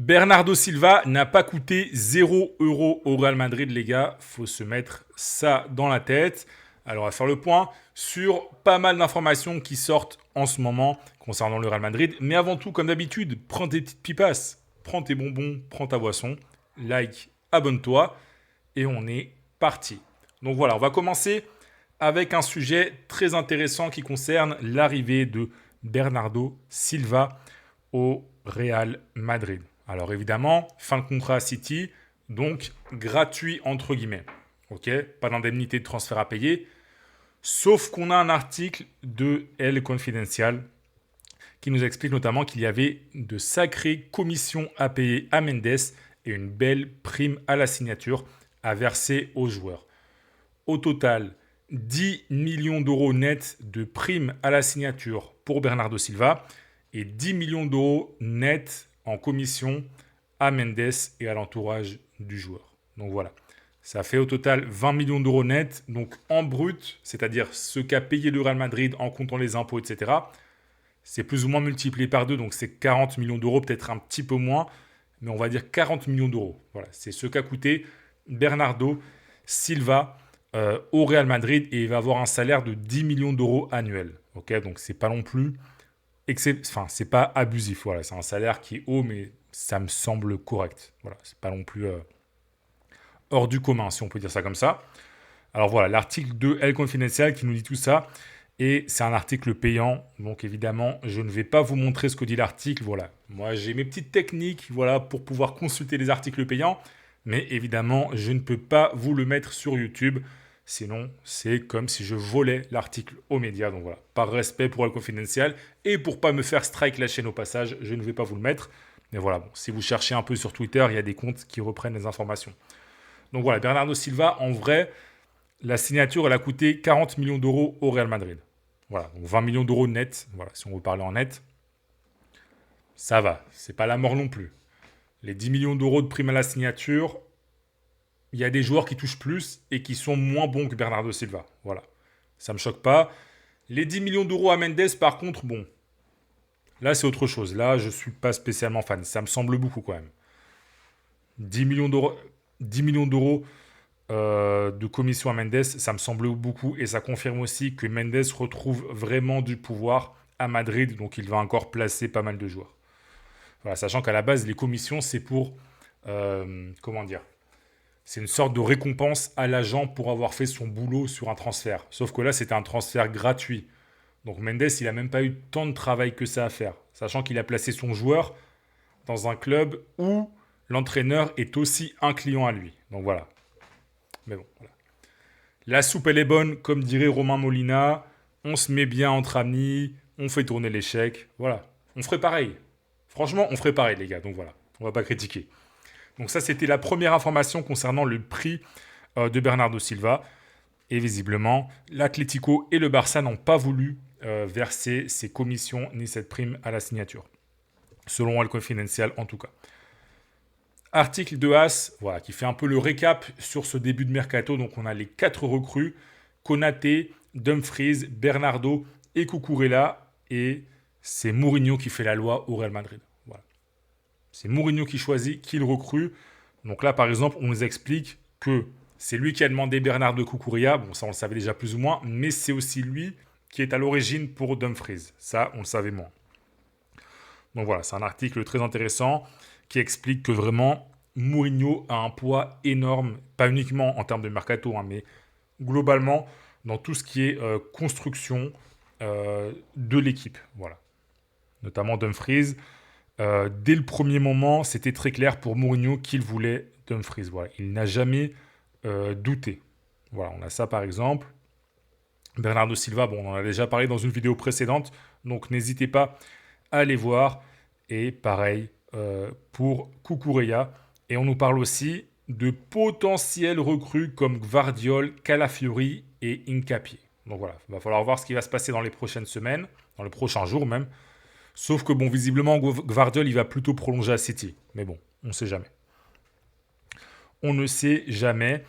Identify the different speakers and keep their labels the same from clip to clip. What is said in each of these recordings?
Speaker 1: Bernardo Silva n'a pas coûté 0 € au Real Madrid, les gars. Faut se mettre ça dans la tête. Alors, on va faire le point sur pas mal d'informations qui sortent en ce moment concernant le Real Madrid. Mais avant tout, comme d'habitude, prends tes petites pipasses, prends tes bonbons, prends ta boisson, like, abonne-toi et on est parti. Donc voilà, on va commencer avec un sujet très intéressant qui concerne l'arrivée de Bernardo Silva au Real Madrid. Alors évidemment, fin de contrat à City, donc gratuit entre guillemets. Ok, pas d'indemnité de transfert à payer, sauf qu'on a un article de El Confidencial qui nous explique notamment qu'il y avait de sacrées commissions à payer à Mendes et une belle prime à la signature à verser aux joueurs. Au total, 10 millions d'euros nets de primes à la signature pour Bernardo Silva et 10 millions d'euros nets en commission à Mendes et à l'entourage du joueur. Donc voilà, ça fait au total 20 millions d'euros nets, donc en brut, c'est-à-dire ce qu'a payé le Real Madrid en comptant les impôts, etc. C'est plus ou moins multiplié par 2, donc c'est 40 millions d'euros, peut-être un petit peu moins, mais on va dire 40 millions d'euros. Voilà, c'est ce qu'a coûté Bernardo Silva au Real Madrid et il va avoir un salaire de 10 millions d'euros annuels. Ok, donc c'est pas non plus c'est pas abusif. Voilà, c'est un salaire qui est haut, mais ça me semble correct. Voilà, c'est pas non plus hors du commun, si on peut dire ça comme ça. Alors voilà, l'article de El Confidencial qui nous dit tout ça. Et c'est un article payant, donc évidemment, je ne vais pas vous montrer ce que dit l'article. Voilà, moi j'ai mes petites techniques, voilà, pour pouvoir consulter les articles payants, mais évidemment, je ne peux pas vous le mettre sur YouTube. Sinon, c'est comme si je volais l'article aux médias. Donc voilà, par respect pour El Confidencial et pour pas me faire strike la chaîne au passage, je ne vais pas vous le mettre. Mais voilà, bon, si vous cherchez un peu sur Twitter, il y a des comptes qui reprennent les informations. Donc voilà, Bernardo Silva, en vrai, la signature, elle a coûté 40 millions d'euros au Real Madrid. Voilà, donc 20 millions d'euros net, voilà, si on veut parler en net, ça va, c'est pas la mort non plus. Les 10 millions d'euros de prime à la signature, il y a des joueurs qui touchent plus et qui sont moins bons que Bernardo Silva. Voilà, ça me choque pas. Les 10 millions d'euros à Mendes, par contre, bon, là c'est autre chose. Là, je suis pas spécialement fan. Ça me semble beaucoup quand même. 10 millions d'euros, 10 millions d'euros de commission à Mendes, ça me semble beaucoup et ça confirme aussi que Mendes retrouve vraiment du pouvoir à Madrid, donc il va encore placer pas mal de joueurs. Voilà, sachant qu'à la base, les commissions, c'est pour, comment dire, c'est une sorte de récompense à l'agent pour avoir fait son boulot sur un transfert. Sauf que là, c'était un transfert gratuit. Donc Mendes, il n'a même pas eu tant de travail que ça à faire, sachant qu'il a placé son joueur dans un club où l'entraîneur est aussi un client à lui. Donc voilà. Mais bon, voilà. La soupe, elle est bonne, comme dirait Romain Molina. On se met bien entre amis, on fait tourner l'échec. Voilà. On ferait pareil. Franchement, on ferait pareil, les gars. Donc voilà, on va pas critiquer. Donc ça, c'était la première information concernant le prix de Bernardo Silva. Et visiblement, l'Atlético et le Barça n'ont pas voulu verser ces commissions ni cette prime à la signature. Selon El Confidencial, en tout cas. Article de As, voilà, qui fait un peu le récap sur ce début de mercato. Donc on a les 4 recrues, Konaté, Dumfries, Bernardo et Cucurella. Et c'est Mourinho qui fait la loi au Real Madrid. Voilà. C'est Mourinho qui choisit, qui le recrue. Donc là, par exemple, on nous explique que c'est lui qui a demandé Bernardo Cucurella. Bon, ça on le savait déjà plus ou moins. Mais c'est aussi lui qui est à l'origine pour Dumfries. Ça, on le savait moins. Donc voilà, c'est un article très intéressant qui explique que vraiment Mourinho a un poids énorme, pas uniquement en termes de mercato, hein, mais globalement dans tout ce qui est construction de l'équipe. Voilà. Notamment Dumfries. Dès le premier moment, c'était très clair pour Mourinho qu'il voulait Dumfries. Voilà. Il n'a jamais douté. Voilà, on a ça par exemple. Bernardo Silva, bon, on en a déjà parlé dans une vidéo précédente, donc n'hésitez pas à aller voir. Et pareil pour Cucurella. Et on nous parle aussi de potentiels recrues comme Gvardiol, Calafiori et Hincapié. Donc voilà, il va falloir voir ce qui va se passer dans les prochaines semaines, dans les prochains jours même. Sauf que bon, visiblement, Gvardiol, il va plutôt prolonger à City. Mais bon, on ne sait jamais. On ne sait jamais.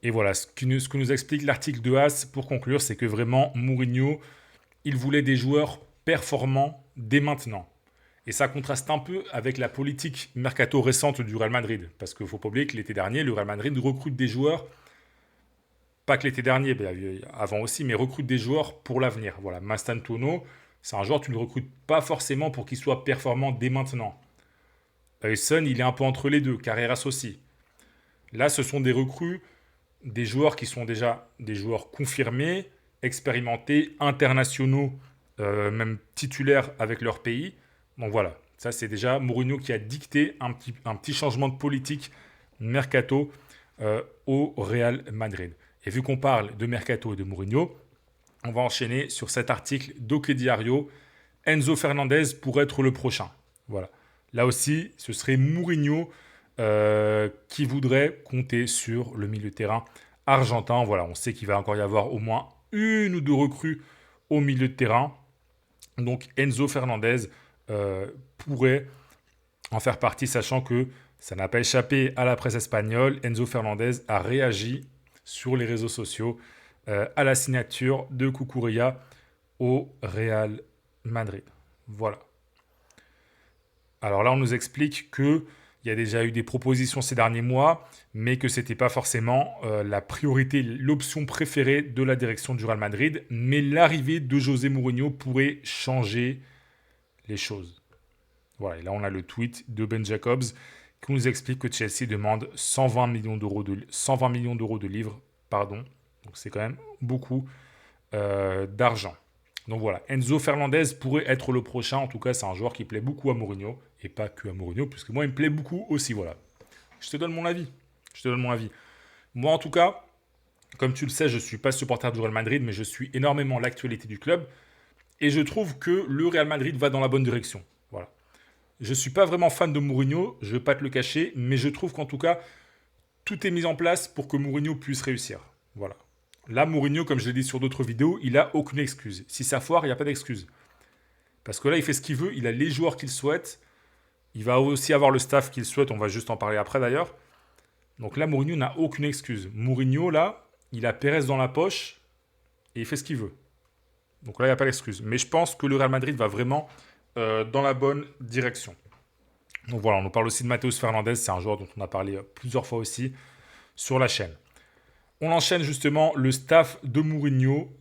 Speaker 1: Et voilà, ce que nous explique l'article de As pour conclure, c'est que vraiment, Mourinho, il voulait des joueurs performants dès maintenant. Et ça contraste un peu avec la politique mercato récente du Real Madrid. Parce qu'il ne faut pas oublier que l'été dernier, le Real Madrid recrute des joueurs, pas que l'été dernier, mais avant aussi, mais recrute des joueurs pour l'avenir. Voilà, Mastantuono, c'est un joueur que tu ne recrutes pas forcément pour qu'il soit performant dès maintenant. Hudson, il est un peu entre les deux, Carreras aussi. Là, ce sont des recrues, des joueurs qui sont déjà des joueurs confirmés, expérimentés, internationaux, même titulaires avec leur pays. Donc voilà, ça c'est déjà Mourinho qui a dicté un petit changement de politique mercato au Real Madrid. Et vu qu'on parle de mercato et de Mourinho, on va enchaîner sur cet article d'Oke Diario. Enzo Fernandez pourrait être le prochain. Voilà. Là aussi, ce serait Mourinho qui voudrait compter sur le milieu de terrain argentin. Voilà, on sait qu'il va encore y avoir au moins une ou deux recrues au milieu de terrain. Donc Enzo Fernandez pourrait en faire partie, sachant que ça n'a pas échappé à la presse espagnole. Enzo Fernandez a réagi sur les réseaux sociaux à la signature de Cucurella au Real Madrid. Voilà. Alors là, on nous explique qu'il y a déjà eu des propositions ces derniers mois, mais que ce n'était pas forcément la priorité, l'option préférée de la direction du Real Madrid. Mais l'arrivée de José Mourinho pourrait changer les choses. Voilà, et là on a le tweet de Ben Jacobs qui nous explique que Chelsea demande 120 millions d'euros de livres, pardon. Donc c'est quand même beaucoup d'argent. Donc voilà, Enzo Fernandez pourrait être le prochain. En tout cas, c'est un joueur qui plaît beaucoup à Mourinho, et pas que à Mourinho, puisque moi il me plaît beaucoup aussi. Voilà, je te donne mon avis. Moi en tout cas, comme tu le sais, je ne suis pas supporter du Real Madrid, mais je suis énormément l'actualité du club. Et je trouve que le Real Madrid va dans la bonne direction. Voilà. Je ne suis pas vraiment fan de Mourinho, je ne vais pas te le cacher, mais je trouve qu'en tout cas, tout est mis en place pour que Mourinho puisse réussir. Voilà. Là, Mourinho, comme je l'ai dit sur d'autres vidéos, il n'a aucune excuse. Si ça foire, il n'y a pas d'excuse. Parce que là, il fait ce qu'il veut, il a les joueurs qu'il souhaite, il va aussi avoir le staff qu'il souhaite, on va juste en parler après d'ailleurs. Donc là, Mourinho n'a aucune excuse. Mourinho, là, il a Pérez dans la poche et il fait ce qu'il veut. Donc là, il n'y a pas d'excuse. Mais je pense que le Real Madrid va vraiment dans la bonne direction. Donc voilà, on nous parle aussi de Matheus Fernandez. C'est un joueur dont on a parlé plusieurs fois aussi sur la chaîne. On enchaîne justement le staff de Mourinho.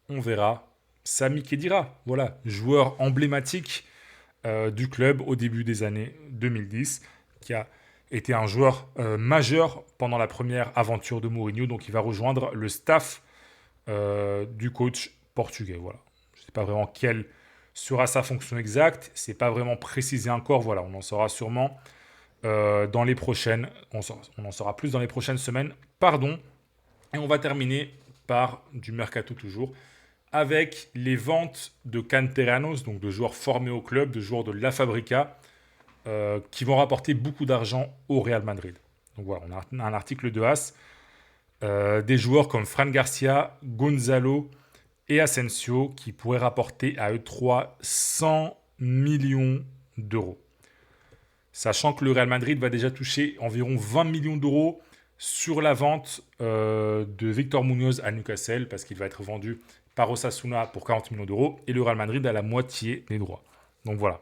Speaker 1: On verra. Sami Khedira, voilà, joueur emblématique du club au début des années 2010, qui a été un joueur majeur pendant la première aventure de Mourinho. Donc il va rejoindre le staff du coach portugais. Voilà. Je ne sais pas vraiment quelle sera sa fonction exacte. C'est pas vraiment précisé encore. Voilà, on en saura sûrement dans les prochaines. On en saura plus dans les prochaines semaines. Pardon. Et on va terminer par du mercato toujours, avec les ventes de canteranos, donc de joueurs formés au club, de joueurs de La Fabrica, qui vont rapporter beaucoup d'argent au Real Madrid. Donc voilà, on a un article de AS. Des joueurs comme Fran Garcia, Gonzalo et Asensio qui pourraient rapporter à eux 100 millions d'euros. Sachant que le Real Madrid va déjà toucher environ 20 millions d'euros sur la vente de Victor Munoz à Newcastle, parce qu'il va être vendu par Osasuna pour 40 millions d'euros, et le Real Madrid a la moitié des droits. Donc voilà,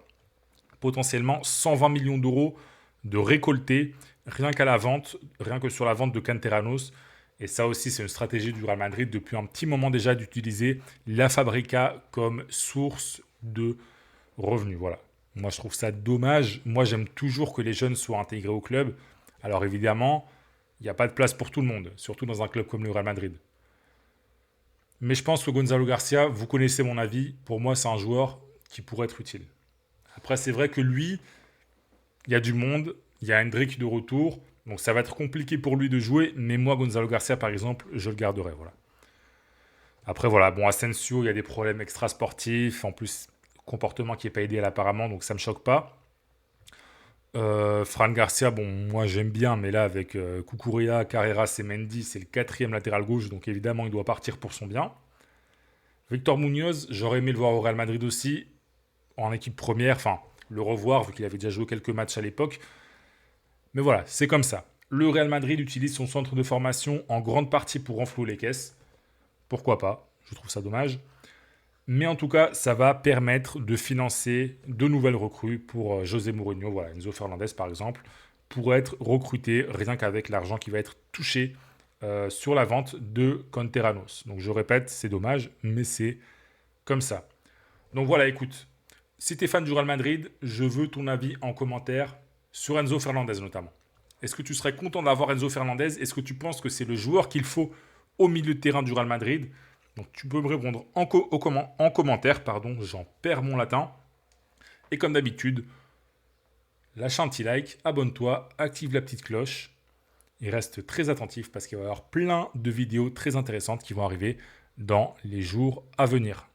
Speaker 1: potentiellement 120 millions d'euros de récoltés rien que sur la vente de canteranos. Et ça aussi, c'est une stratégie du Real Madrid depuis un petit moment déjà d'utiliser la Fabrica comme source de revenus. Voilà. Moi, je trouve ça dommage. Moi, j'aime toujours que les jeunes soient intégrés au club. Alors évidemment, il n'y a pas de place pour tout le monde, surtout dans un club comme le Real Madrid. Mais je pense que Gonzalo Garcia, vous connaissez mon avis, pour moi, c'est un joueur qui pourrait être utile. Après, c'est vrai que lui, il y a du monde, il y a Hendrick de retour, donc ça va être compliqué pour lui de jouer, mais moi, Gonzalo Garcia, par exemple, je le garderai. Voilà. Après, voilà, bon, Asensio, il y a des problèmes extrasportifs, en plus, comportement qui n'est pas idéal apparemment, donc ça ne me choque pas. Fran Garcia, bon, moi j'aime bien, mais là, avec Cucurella, Carreras et Mendy, c'est le 4e latéral gauche, donc évidemment, il doit partir pour son bien. Victor Munoz, j'aurais aimé le voir au Real Madrid aussi, en équipe première, enfin, le revoir, vu qu'il avait déjà joué quelques matchs à l'époque. Mais voilà, c'est comme ça. Le Real Madrid utilise son centre de formation en grande partie pour renflouer les caisses. Pourquoi pas? Je trouve ça dommage. Mais en tout cas, ça va permettre de financer de nouvelles recrues pour José Mourinho. Voilà, Enzo Fernandez par exemple, pourrait être recruté rien qu'avec l'argent qui va être touché sur la vente de Canteranos. Donc je répète, c'est dommage, mais c'est comme ça. Donc voilà, écoute, si tu es fan du Real Madrid, je veux ton avis en commentaire sur Enzo Fernandez notamment. Est-ce que tu serais content d'avoir Enzo Fernandez? Est-ce que tu penses que c'est le joueur qu'il faut au milieu de terrain du Real Madrid? Donc tu peux me répondre en commentaire, pardon, j'en perds mon latin. Et comme d'habitude, lâche un petit like, abonne-toi, active la petite cloche et reste très attentif parce qu'il va y avoir plein de vidéos très intéressantes qui vont arriver dans les jours à venir.